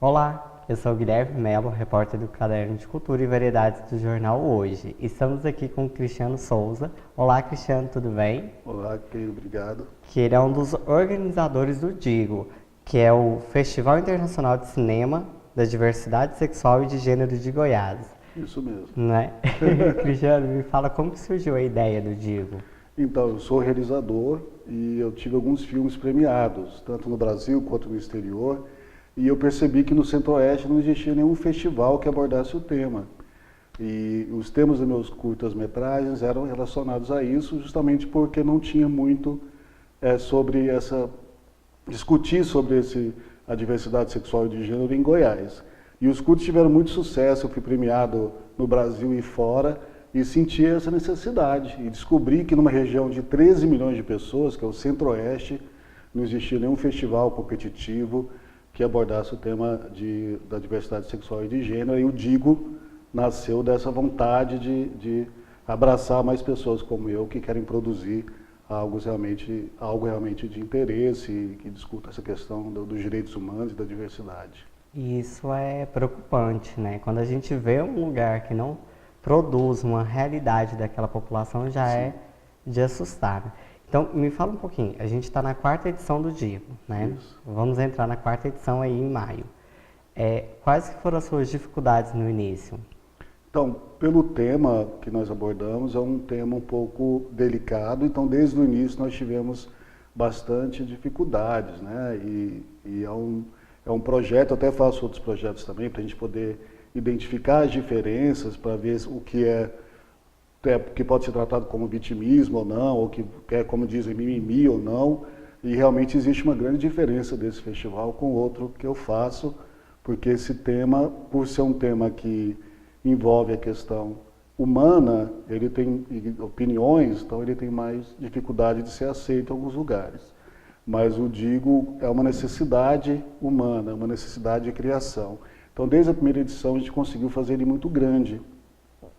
Olá, eu sou o Guilherme Melo, repórter do Caderno de Cultura e Variedades do jornal Hoje. Estamos aqui com o Cristiano Souza. Olá, Cristiano, tudo bem? Olá, querido, obrigado. Que ele é um dos organizadores do DIGO, que é o Festival Internacional de Cinema da Diversidade Sexual e de Gênero de Goiás. Isso mesmo. Né? Cristiano, me fala como que surgiu a ideia do DIGO. Então, eu sou realizador e eu tive alguns filmes premiados, tanto no Brasil quanto no exterior, e eu percebi que no Centro-Oeste não existia nenhum festival que abordasse o tema. E os temas dos meus curtas-metragens eram relacionados a isso, justamente porque não tinha muito discutir sobre a diversidade sexual e de gênero em Goiás. E os curtos tiveram muito sucesso, eu fui premiado no Brasil e fora, e senti essa necessidade, e descobri que numa região de 13 milhões de pessoas, que é o Centro-Oeste, não existia nenhum festival competitivo que abordasse o tema da diversidade sexual e de gênero, e o DIGO nasceu dessa vontade de abraçar mais pessoas como eu, que querem produzir algo realmente de interesse e que discuta essa questão dos direitos humanos e da diversidade. E isso é preocupante, né? Quando a gente vê um lugar que não produz uma realidade daquela população, já Sim. é de assustar, né? Então, me fala um pouquinho, a gente está na 4ª edição do DIGO, né? Isso. Vamos entrar na 4ª edição aí em maio. Quais que foram as suas dificuldades no início? Então, pelo tema que nós abordamos, é um tema um pouco delicado, então desde o início nós tivemos bastante dificuldades, né? E é um projeto, eu até faço outros projetos também, para a gente poder identificar as diferenças, para ver o que pode ser tratado como vitimismo ou não, ou que é, como dizem, mimimi ou não, e realmente existe uma grande diferença desse festival com outro que eu faço, porque esse tema, por ser um tema que envolve a questão humana, ele tem opiniões, então ele tem mais dificuldade de ser aceito em alguns lugares. Mas o DIGO é uma necessidade humana, uma necessidade de criação. Então, desde a primeira edição, a gente conseguiu fazer ele muito grande.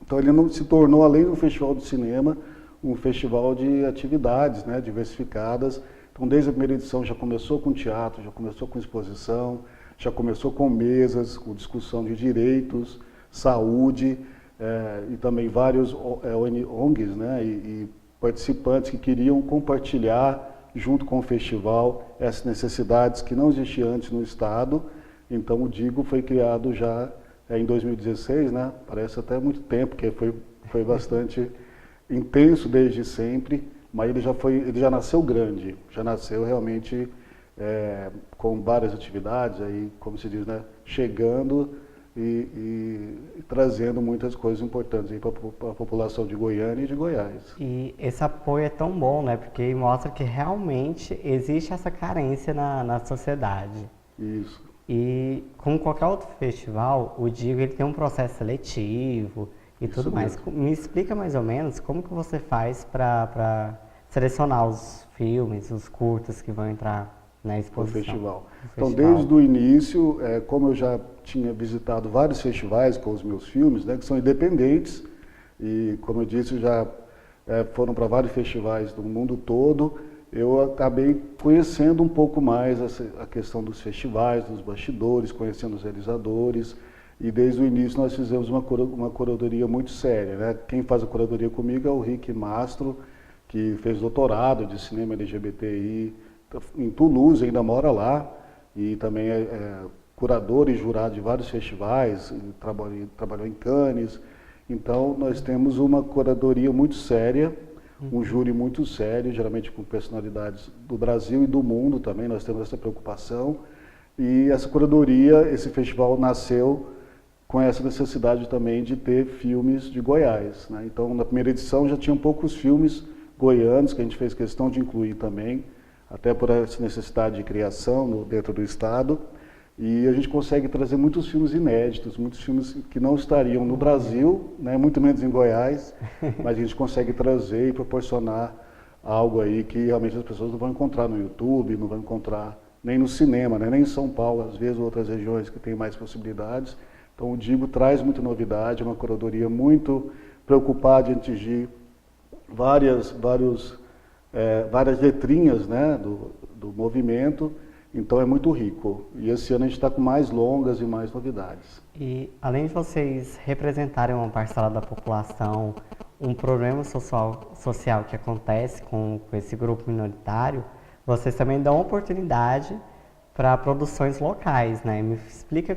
Então, ele não se tornou, além do festival de cinema, um festival de atividades, né, diversificadas. Então, desde a primeira edição, já começou com teatro, já começou com exposição, já começou com mesas, com discussão de direitos, saúde, e também vários ONGs, né, e participantes que queriam compartilhar, junto com o festival, essas necessidades que não existiam antes no Estado. Então, o DIGO foi criado já em 2016, né? Parece até muito tempo, porque foi bastante intenso desde sempre, mas ele já nasceu grande, já nasceu realmente com várias atividades, aí, como se diz, né? Chegando e trazendo muitas coisas importantes para a população de Goiânia e de Goiás. E esse apoio é tão bom, né? Porque mostra que realmente existe essa carência na sociedade. Isso. E como qualquer outro festival, o DIGO ele tem um processo seletivo e Isso tudo mais. mesmo. Me explica mais ou menos como que você faz para selecionar os filmes, os curtas que vão entrar na No exposição. festival. No Então, festival. desde o início, como eu já tinha visitado vários festivais com os meus filmes, né, que são independentes, e como eu disse, já foram para vários festivais do mundo todo, eu acabei conhecendo um pouco mais a questão dos festivais, dos bastidores, conhecendo os realizadores, e desde o início nós fizemos uma curadoria muito séria, né? Quem faz a curadoria comigo é o Rick Mastro, que fez doutorado de cinema LGBTI em Toulouse, ainda mora lá, e também é curador e jurado de vários festivais, trabalhou em Cannes. Então, nós temos uma curadoria muito séria, um júri muito sério, geralmente com personalidades do Brasil e do mundo também, nós temos essa preocupação. E essa curadoria, esse festival nasceu com essa necessidade também de ter filmes de Goiás, né? Então, na primeira edição já tinham poucos filmes goianos, que a gente fez questão de incluir também, até por essa necessidade de criação dentro do Estado. E a gente consegue trazer muitos filmes inéditos, muitos filmes que não estariam no Brasil, né, muito menos em Goiás, mas a gente consegue trazer e proporcionar algo aí que realmente as pessoas não vão encontrar no YouTube, não vão encontrar nem no cinema, né, nem em São Paulo, às vezes outras regiões que têm mais possibilidades. Então o DIGO traz muita novidade, uma curadoria muito preocupada em atingir várias letrinhas, né, do movimento, Então é muito rico. E esse ano a gente está com mais longas e mais novidades. E além de vocês representarem uma parcela da população, um problema social que acontece com esse grupo minoritário, vocês também dão oportunidade para produções locais, né? Me explica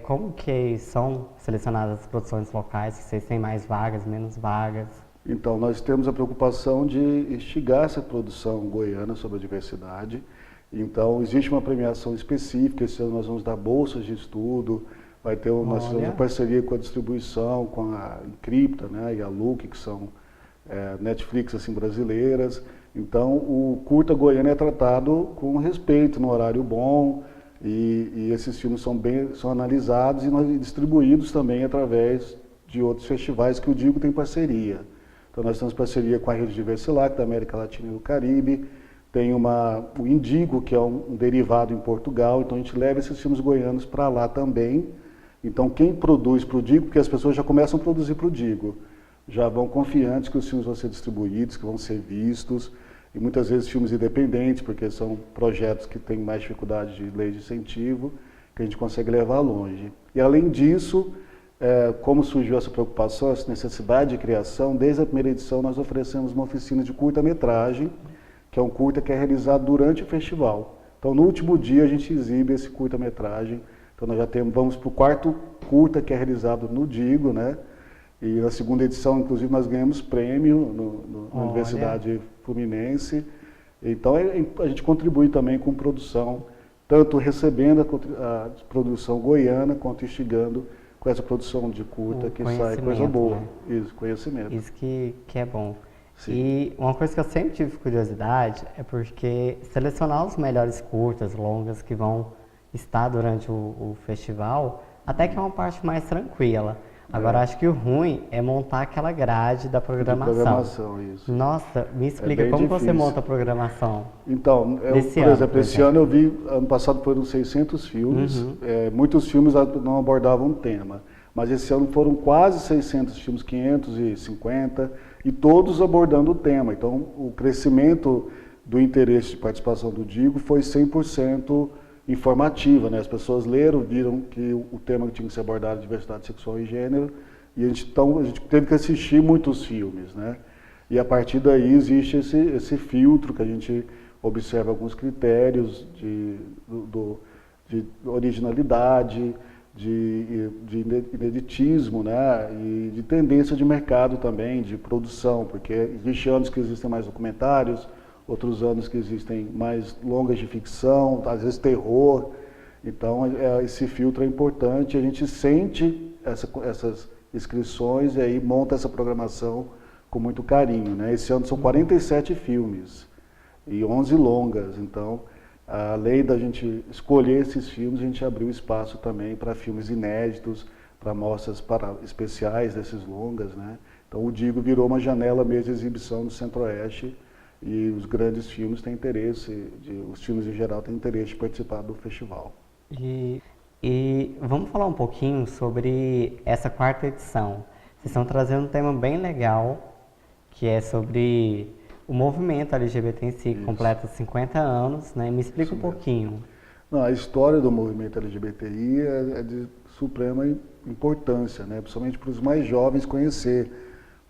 como que são selecionadas as produções locais, se vocês têm mais vagas, menos vagas. Então, nós temos a preocupação de instigar essa produção goiana sobre a diversidade. Então, existe uma premiação específica, esse ano nós vamos dar bolsas de estudo, vai ter uma parceria com a distribuição, com a Encripta, né, e a Look, que são Netflix assim, brasileiras. Então, o curta goiano é tratado com respeito, no horário bom, e esses filmes são analisados e distribuídos também através de outros festivais que o Digo tem parceria. Então, nós temos parceria com a Rede Diversilac, da América Latina e do Caribe, tem o Indigo, que é um derivado em Portugal, então a gente leva esses filmes goianos para lá também. Então, quem produz para o Digo, porque as pessoas já começam a produzir para o Digo, já vão confiantes que os filmes vão ser distribuídos, que vão ser vistos, e muitas vezes filmes independentes, porque são projetos que têm mais dificuldade de lei de incentivo, que a gente consegue levar longe. E além disso, como surgiu essa preocupação, essa necessidade de criação, desde a primeira edição nós oferecemos uma oficina de curta-metragem, que é um curta que é realizado durante o festival. Então, no último dia a gente exibe esse curta-metragem. Então, nós já vamos para o quarto curta que é realizado no Digo, né? E na segunda edição, inclusive, nós ganhamos prêmio na Universidade Fluminense. Então, a gente contribui também com produção, tanto recebendo a produção goiana, quanto instigando com essa produção de curta, que sai coisa boa. Né? Isso, conhecimento. Isso que é bom. Sim. E uma coisa que eu sempre tive curiosidade é porque selecionar os melhores curtas, longas, que vão estar durante o festival, até que é uma parte mais tranquila. Agora, acho que o ruim é montar aquela grade da programação. Isso. Nossa, me explica como difícil. você monta a programação. Então, por exemplo, esse ano eu vi, ano passado foram 600 filmes, muitos filmes não abordavam um tema, mas esse ano foram quase 600 filmes, 550, e todos abordando o tema. Então, o crescimento do interesse de participação do Digo foi 100% informativa, né? As pessoas leram, viram que o tema que tinha que ser abordado é diversidade sexual e gênero, e a gente teve que assistir muitos filmes, né? E a partir daí existe esse filtro que a gente observa alguns critérios de originalidade, de ineditismo, né? E de tendência de mercado também, de produção, porque existem anos que existem mais documentários, outros anos que existem mais longas de ficção, às vezes terror. Então, esse filtro é importante, a gente sente essas inscrições e aí monta essa programação com muito carinho, né? Esse ano são 47 filmes e 11 longas, então, além da gente escolher esses filmes, a gente abriu espaço também para filmes inéditos, para mostras especiais desses longas, né? Então, o Digo virou uma janela mesmo de exibição do Centro-Oeste, e os grandes filmes têm interesse, os filmes em geral têm interesse de participar do festival. E vamos falar um pouquinho sobre essa quarta edição. Vocês estão trazendo um tema bem legal, que é sobre o movimento LGBT em si, que completa 50 anos, né? Me explica um pouquinho. Não, a história do movimento LGBTI é de suprema importância, né? Principalmente para os mais jovens conhecer,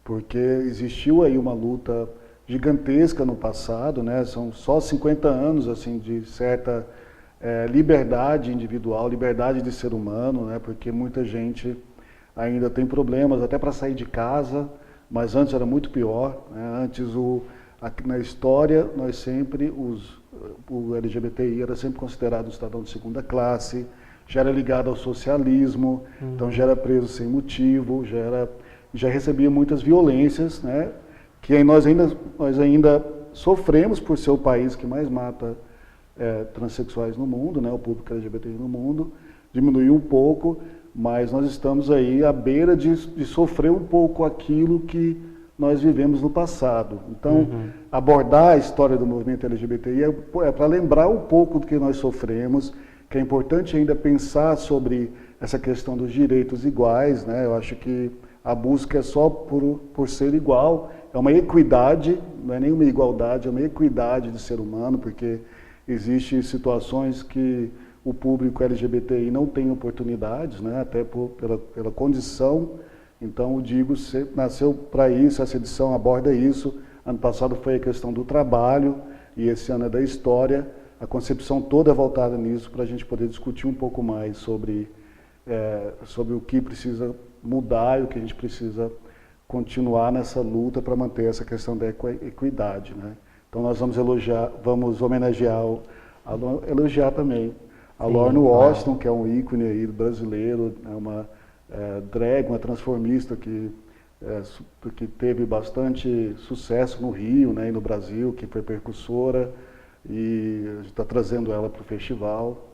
porque existiu aí uma luta gigantesca no passado, né? São só 50 anos assim de certa liberdade individual, liberdade de ser humano, né? Porque muita gente ainda tem problemas até para sair de casa, mas antes era muito pior, né? Antes na história nós sempre o LGBTI era sempre considerado um cidadão de segunda classe, já era ligado ao socialismo, então já era preso sem motivo, já recebia muitas violências, né? Que nós ainda sofremos por ser o país que mais mata transexuais no mundo, né? O público LGBTI no mundo, diminuiu um pouco, mas nós estamos aí à beira de sofrer um pouco aquilo que nós vivemos no passado. Então, abordar a história do movimento LGBTI é para lembrar um pouco do que nós sofremos, que é importante ainda pensar sobre essa questão dos direitos iguais, né? Eu acho que a busca é só por ser igual, é uma equidade, não é nem uma igualdade, é uma equidade de ser humano, porque existem situações que o público LGBTI não tem oportunidades, né, até pela condição. Então, o Digo nasceu para isso, essa edição aborda isso. Ano passado foi a questão do trabalho e esse ano é da história. A concepção toda é voltada nisso para a gente poder discutir um pouco mais sobre o que precisa mudar e o que a gente precisa continuar nessa luta para manter essa questão da equidade, né? Então nós vamos homenagear, elogiar também a Lorna Washington, que é um ícone aí brasileiro, é uma drag, uma transformista que teve bastante sucesso no Rio, né, e no Brasil, que foi percussora, e a gente está trazendo ela para o festival,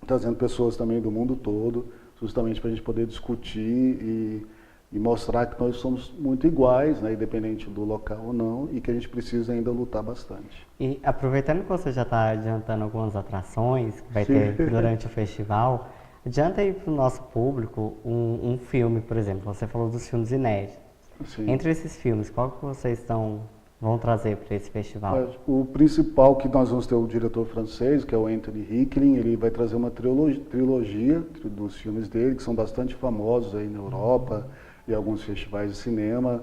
trazendo pessoas também do mundo todo, justamente para a gente poder discutir e mostrar que nós somos muito iguais, né, independente do local ou não, e que a gente precisa ainda lutar bastante. E aproveitando que você já está adiantando algumas atrações que vai ter durante o festival, adianta aí para o nosso público um filme, por exemplo. Você falou dos filmes inéditos. Sim. Entre esses filmes, qual que vocês vão trazer para esse festival? O principal que nós vamos ter o diretor francês, que é o Anthony Hicklin, ele vai trazer uma trilogia dos filmes dele, que são bastante famosos aí na Europa e alguns festivais de cinema.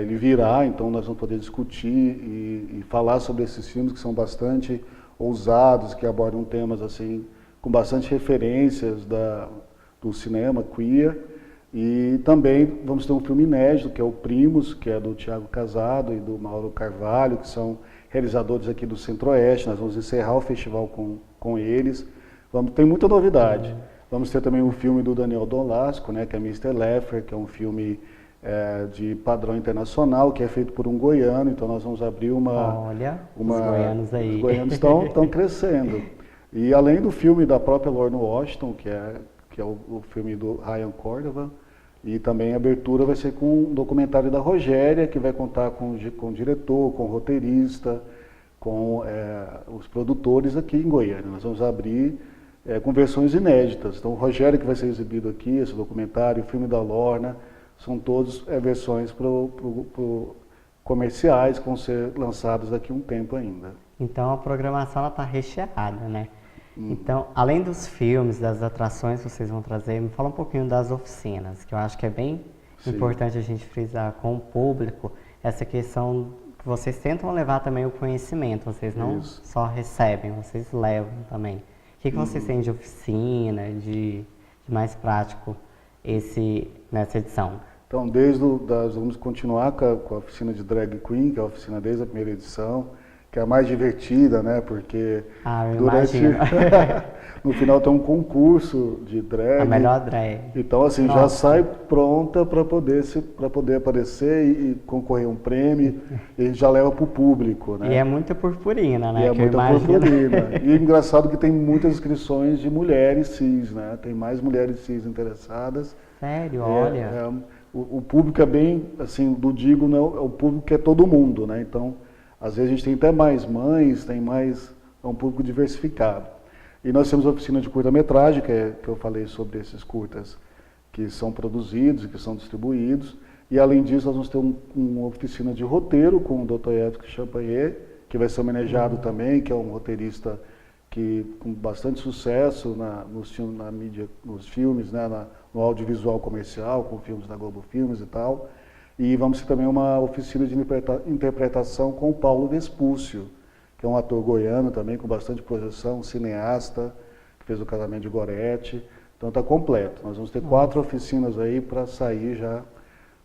Ele virá, então nós vamos poder discutir e falar sobre esses filmes que são bastante ousados, que abordam temas assim com bastante referências do cinema queer. E também vamos ter um filme inédito, que é o Primos, que é do Thiago Casado e do Mauro Carvalho, que são realizadores aqui do Centro-Oeste. Nós vamos encerrar o festival com eles. Tem muita novidade. Vamos ter também um filme do Daniel Dolasco, né, que é Mr. Leffer, que é um filme de padrão internacional, que é feito por um goiano. Então nós vamos abrir Olha, os goianos aí. Os goianos estão crescendo. E além do filme da própria Lorna Washington, que é o filme do Ryan Cordova, e também a abertura vai ser com um documentário da Rogéria, que vai contar com o diretor, com o roteirista, com os produtores aqui em Goiânia. Nós vamos abrir com versões inéditas. Então, o Rogéria, que vai ser exibido aqui, esse documentário, o filme da Lorna, são todos versões comerciais que vão ser lançados daqui a um tempo ainda. Então, a programação está recheada, né? Então, além dos filmes, das atrações que vocês vão trazer, me fala um pouquinho das oficinas, que eu acho que é bem importante a gente frisar com o público essa questão que vocês tentam levar também o conhecimento, vocês não só recebem, vocês levam também. O que vocês têm de oficina, de mais prático nessa edição? Então, vamos continuar com a oficina de Drag Queen, que é a oficina desde a primeira edição, que é a mais divertida, né? Porque no final tem um concurso de drag. A melhor drag. Então, assim, já sai pronta para poder aparecer e concorrer a um prêmio, e a gente já leva para o público, né? E é muita purpurina, né? E é muita purpurina. E é engraçado que tem muitas inscrições de mulheres cis, né? Tem mais mulheres cis interessadas. Sério? Olha. O público é bem, assim, do Digo, não, o público é todo mundo, né? Então, às vezes a gente tem até mais mães, é um público diversificado. E nós temos a oficina de curta-metragem, que eu falei sobre esses curtas que são produzidos e que são distribuídos. E além disso, nós vamos ter uma oficina de roteiro com o Dr. Edson Champagnat, que vai ser homenageado também, que é um roteirista com bastante sucesso na mídia, nos filmes, né, no audiovisual comercial, com filmes da Globo Filmes e tal. E vamos ter também uma oficina de interpretação com o Paulo Vespúcio, que é um ator goiano também, com bastante projeção, cineasta, que fez o Casamento de Gorete. Então está completo. Nós vamos ter 4 oficinas aí para sair já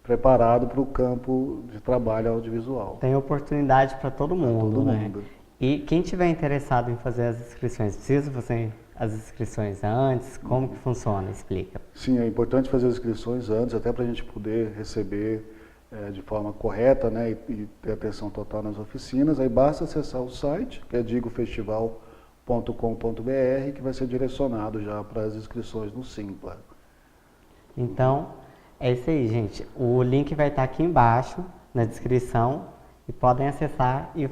preparado para o campo de trabalho audiovisual. Tem oportunidade para todo mundo, todo né? mundo. E quem tiver interessado em fazer as inscrições, precisa fazer as inscrições antes? Como que funciona? Explica. Sim, é importante fazer as inscrições antes, até para a gente poder receber de forma correta, né, e ter atenção total nas oficinas. Aí basta acessar o site, que é digofestival.com.br, que vai ser direcionado já para as inscrições no Simpla. Então, é isso aí, gente. O link vai estar aqui embaixo, na descrição, e podem acessar e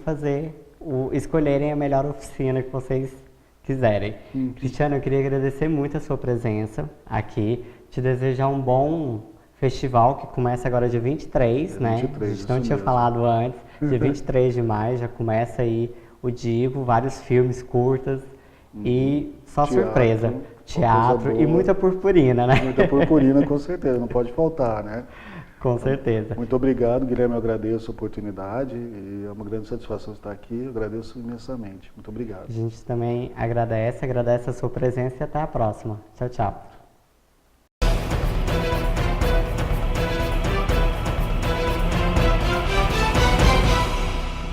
escolherem a melhor oficina que vocês quiserem. Cristiano, eu queria agradecer muito a sua presença aqui, te desejar um bom festival que começa agora dia 23, né? 23, a gente não tinha falado antes, dia 23 de maio já começa aí o Digo, vários filmes curtas e só Teatro, surpresa. uma Teatro coisa e boa. muita purpurina, né? Muita purpurina, com certeza, não pode faltar, né? Com certeza. Muito obrigado, Guilherme, eu agradeço a oportunidade e é uma grande satisfação estar aqui, eu agradeço imensamente. Muito obrigado. A gente também agradece a sua presença e até a próxima. Tchau, tchau.